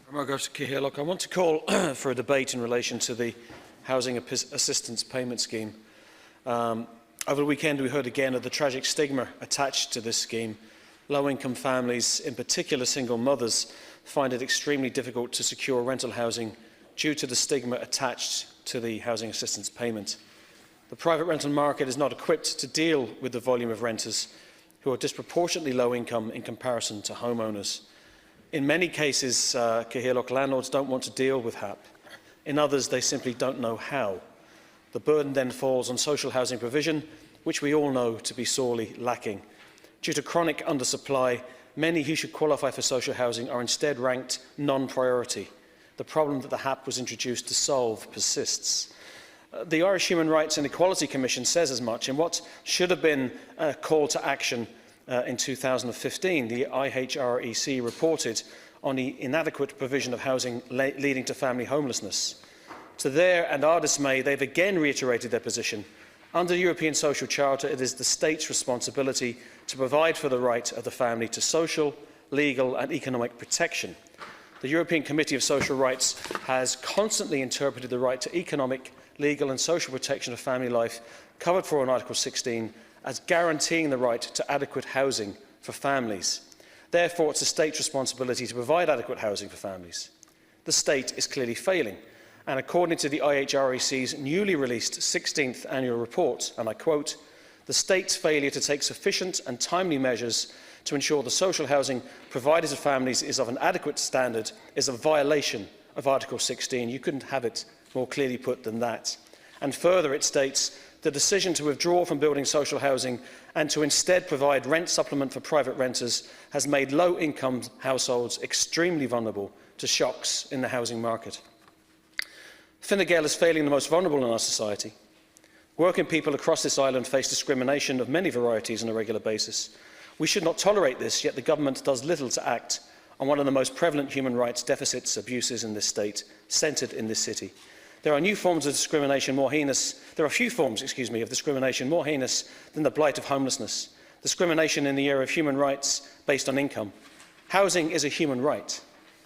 I want to call for a debate in relation to the Housing Assistance Payment Scheme. Over the weekend we heard again of the tragic stigma attached to this scheme. Low-income families, in particular single mothers, find it extremely difficult to secure rental housing due to the stigma attached to the housing assistance payment. The private rental market is not equipped to deal with the volume of renters who are disproportionately low income in comparison to homeowners. In many cases, Cathaoirleach landlords don't want to deal with HAP. In others, they simply don't know how. The burden then falls on social housing provision, which we all know to be sorely lacking. Due to chronic undersupply, many who should qualify for social housing are instead ranked non-priority. The problem that the HAP was introduced to solve persists. The Irish Human Rights and Equality Commission says as much in what should have been a call to action in 2015. The IHREC reported on the inadequate provision of housing leading to family homelessness. To their and our dismay, they've again reiterated their position. Under the European Social Charter, it is the state's responsibility to provide for the right of the family to social, legal and economic protection. The European Committee of Social Rights has constantly interpreted the right to economic, legal and social protection of family life covered for in Article 16 as guaranteeing the right to adequate housing for families. Therefore, it's the state's responsibility to provide adequate housing for families. The state is clearly failing, and according to the IHREC's newly released 16th annual report, and I quote, "The state's failure to take sufficient and timely measures to ensure the social housing provided to families is of an adequate standard is a violation of Article 16. You couldn't have it more clearly put than that." And further, it states, "The decision to withdraw from building social housing and to instead provide rent supplement for private renters has made low-income households extremely vulnerable to shocks in the housing market." Fine Gael is failing the most vulnerable in our society. Working people across this island face discrimination of many varieties on a regular basis. We should not tolerate this, yet the government does little to act on one of the most prevalent human rights deficits, abuses in this state, centred in this city. There are few forms of discrimination more heinous than the blight of homelessness, discrimination in the area of human rights based on income. Housing is a human right,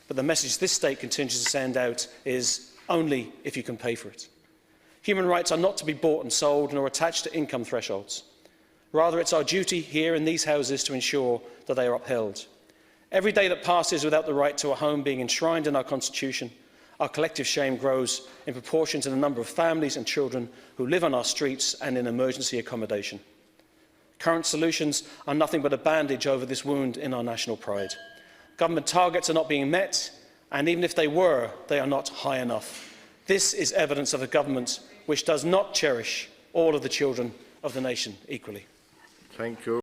but the message this state continues to send out is only if you can pay for it. Human rights are not to be bought and sold nor attached to income thresholds. Rather, it's our duty here in these houses to ensure that they are upheld. Every day that passes without the right to a home being enshrined in our Constitution, our collective shame grows in proportion to the number of families and children who live on our streets and in emergency accommodation. Current solutions are nothing but a bandage over this wound in our national pride. Government targets are not being met, and even if they were, they are not high enough. This is evidence of a government which does not cherish all of the children of the nation equally. Thank you.